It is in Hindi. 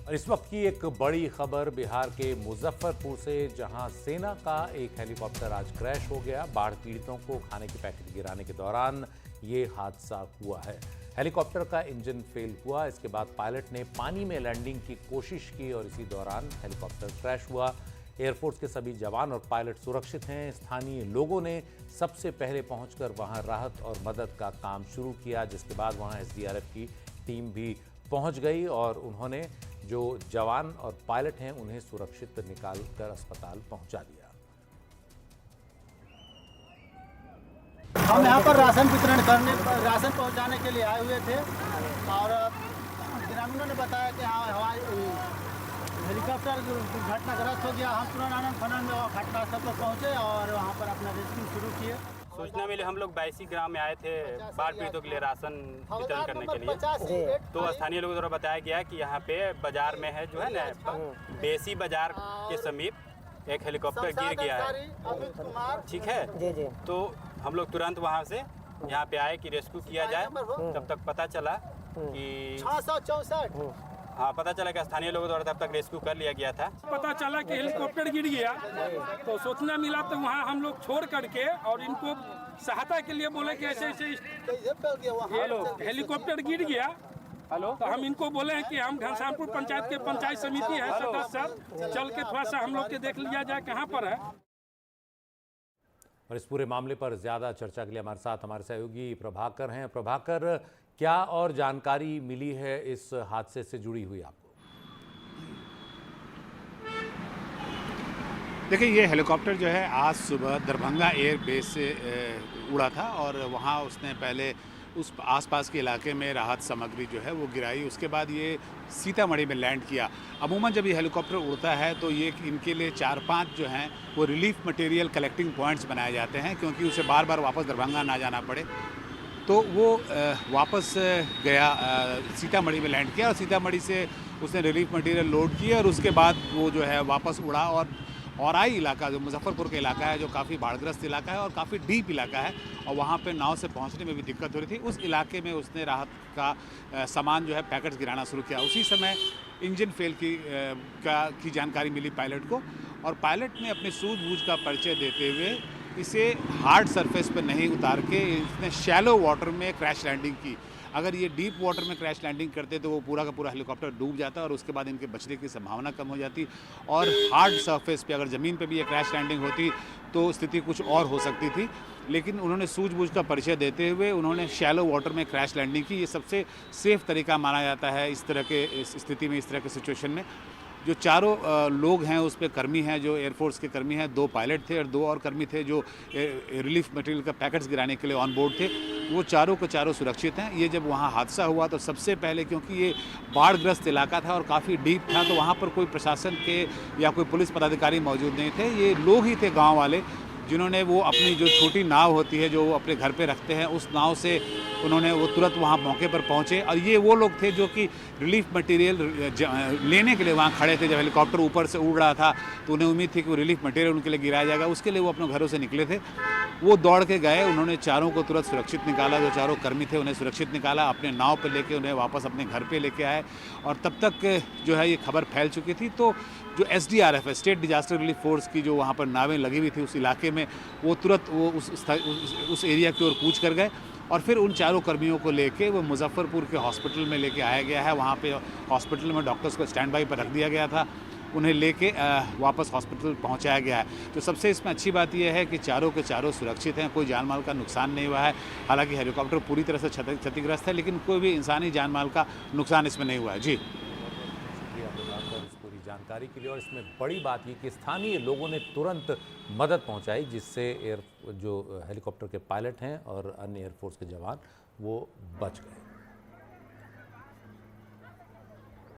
और इस वक्त की एक बड़ी खबर बिहार के मुजफ्फरपुर से, जहां सेना का एक हेलीकॉप्टर आज क्रैश हो गया। बाढ़ पीड़ितों को खाने के पैकेट गिराने के दौरान ये हादसा हुआ है। हेलीकॉप्टर का इंजन फेल हुआ। इसके बाद पायलट ने पानी में लैंडिंग की कोशिश की और इसी दौरान हेलीकॉप्टर क्रैश हुआ। एयरफोर्स के सभी जवान और पायलट सुरक्षित हैं। स्थानीय लोगों ने सबसे पहले पहुंचकर वहां राहत और मदद का काम शुरू किया, जिसके बाद वहां एसडीआरएफ की टीम भी पहुंच गई और उन्होंने जो जवान और पायलट हैं उन्हें सुरक्षित निकालकर अस्पताल पहुंचा दिया। हम यहाँ पर राशन वितरण करने, राशन पहुँचाने के लिए आए हुए थे और ग्रामीणों ने बताया कि हाँ हवाई हेलीकॉप्टर दुर्घटनाग्रस्त हो गया। हम तुरंत आनंद फनन में घटनास्थल पर पहुँचे और वहाँ पर अपना रेस्क्यू शुरू किए। सूचना मिली, हम लोग बैसी ग्राम में आए थे बाढ़ पीड़ितों के लिए राशन वितरण करने के लिए। तो स्थानीय लोगों द्वारा बताया गया कि यहाँ पे बाजार में है जो है ना, बेसी बाजार के समीप एक हेलीकॉप्टर गिर गया है। ठीक है जी जी। तो हम लोग तुरंत वहाँ से यहाँ पे आए कि रेस्क्यू किया जाए। तब तक पता चला कि 664 हाँ, पता चला कि स्थानीय लोगों द्वारा तब तक रेस्क्यू कर लिया गया था। पता चला कि हेलीकॉप्टर गिर गया तो सूचना मिला, तो वहाँ हम लोग छोड़ करके और इनको सहायता के लिए बोले कि ऐसे ऐसे हेलीकॉप्टर गिर गया। हेलो, तो हम इनको बोले हैं कि हम घनश्यामपुर पंचायत के पंचायत समिति है सदस्य, चल के थोड़ा सा हम लोग के देख लिया जाए कहाँ पर है। और इस पूरे मामले पर ज्यादा चर्चा के लिए हमारे साथ हमारे सहयोगी प्रभाकर हैं। प्रभाकर, क्या और जानकारी मिली है इस हादसे से जुड़ी हुई आपको? देखिए, ये हेलीकॉप्टर जो है आज सुबह दरभंगा एयर बेस से उड़ा था और वहाँ उसने पहले उस आसपास के इलाके में राहत सामग्री जो है वो गिराई। उसके बाद ये सीतामढ़ी में लैंड किया। अमूमन जब ये हेलीकॉप्टर उड़ता है तो ये इनके लिए 4-5 जो हैं वो रिलीफ मटेरियल कलेक्टिंग पॉइंट्स बनाए जाते हैं, क्योंकि उसे बार बार वापस दरभंगा ना जाना पड़े। तो वो वापस गया, सीतामढ़ी में लैंड किया और सीतामढ़ी से उसने रिलीफ मटेरियल लोड किया और उसके बाद वो जो है वापस उड़ा। और औराई इलाका जो मुजफ्फरपुर का इलाका है, जो काफ़ी बाढ़ग्रस्त इलाका है और काफ़ी डीप इलाका है और वहाँ पे नाव से पहुँचने में भी दिक्कत हो रही थी, उस इलाके में उसने राहत का सामान जो है पैकेट्स गिराना शुरू किया। उसी समय इंजन फेल की जानकारी मिली पायलट को और पायलट ने अपने सूझबूझ का परिचय देते हुए इसे हार्ड सरफेस पर नहीं उतार के इसने शैलो वाटर में क्रैश लैंडिंग की। अगर ये डीप वाटर में क्रैश लैंडिंग करते तो वो पूरा का पूरा हेलीकॉप्टर डूब जाता और उसके बाद इनके बचने की संभावना कम हो जाती। और हार्ड सरफेस पे, अगर ज़मीन पे भी ये क्रैश लैंडिंग होती तो स्थिति कुछ और हो सकती थी। लेकिन उन्होंने सूझबूझ का परिचय देते हुए उन्होंने शैलो वाटर में क्रैश लैंडिंग की। ये सबसे सेफ तरीका माना जाता है इस तरह के स्थिति में, इस तरह के सिचुएशन में। जो चारों लोग हैं उस पे कर्मी हैं, जो एयरफोर्स के कर्मी हैं, 2 पायलट थे और 2 और कर्मी थे जो रिलीफ मटेरियल का पैकेट्स गिराने के लिए ऑन बोर्ड थे। वो चारों के चारों सुरक्षित हैं। ये जब वहाँ हादसा हुआ तो सबसे पहले, क्योंकि ये बाढ़ग्रस्त इलाका था और काफ़ी डीप था, तो वहाँ पर कोई प्रशासन के या कोई पुलिस पदाधिकारी मौजूद नहीं थे। ये लोग ही थे, गाँव वाले, जिन्होंने वो अपनी जो छोटी नाव होती है जो वो अपने घर पे रखते हैं, उस नाव से उन्होंने वो तुरंत वहाँ मौके पर पहुँचे। और ये वो लोग थे जो कि रिलीफ मटेरियल लेने के लिए वहाँ खड़े थे। जब हेलीकॉप्टर ऊपर से उड़ रहा था तो उन्हें उम्मीद थी कि वो रिलीफ मटेरियल उनके लिए गिराया जाएगा, उसके लिए वो अपने घरों से निकले थे। वो दौड़ के गए, उन्होंने चारों को तुरंत सुरक्षित निकाला। जो चारों कर्मी थे उन्हें सुरक्षित निकाला, अपने नाव पर लेके उन्हें वापस अपने घर पे लेके आए। और तब तक जो है ये खबर फैल चुकी थी। तो जो एसडीआरएफ है, स्टेट डिजास्टर रिलीफ फोर्स की जो वहाँ पर नावें लगी हुई थी उस इलाके में, वो तुरंत वो उस एरिया की ओर कूच कर गए और फिर उन चारों कर्मियों को लेके वो मुजफ्फरपुर के हॉस्पिटल में लेके आया गया है। वहाँ पे हॉस्पिटल में डॉक्टर्स को स्टैंड बाई पर रख दिया गया था। उन्हें लेके वापस हॉस्पिटल पहुंचाया गया है। तो सबसे इसमें अच्छी बात यह है कि चारों के चारों सुरक्षित हैं, कोई जान माल का नुकसान नहीं हुआ है। हालांकि हेलीकॉप्टर पूरी तरह से क्षतिग्रस्त है, लेकिन कोई भी इंसानी जान माल का नुकसान इसमें नहीं हुआ है। जी, जानकारी के लिए। और इसमें बड़ी बात ये कि स्थानीय लोगों ने तुरंत मदद पहुंचाई, जिससे जो हेलीकॉप्टर के पायलट हैं और अन्य एयरफोर्स के जवान वो बच गए।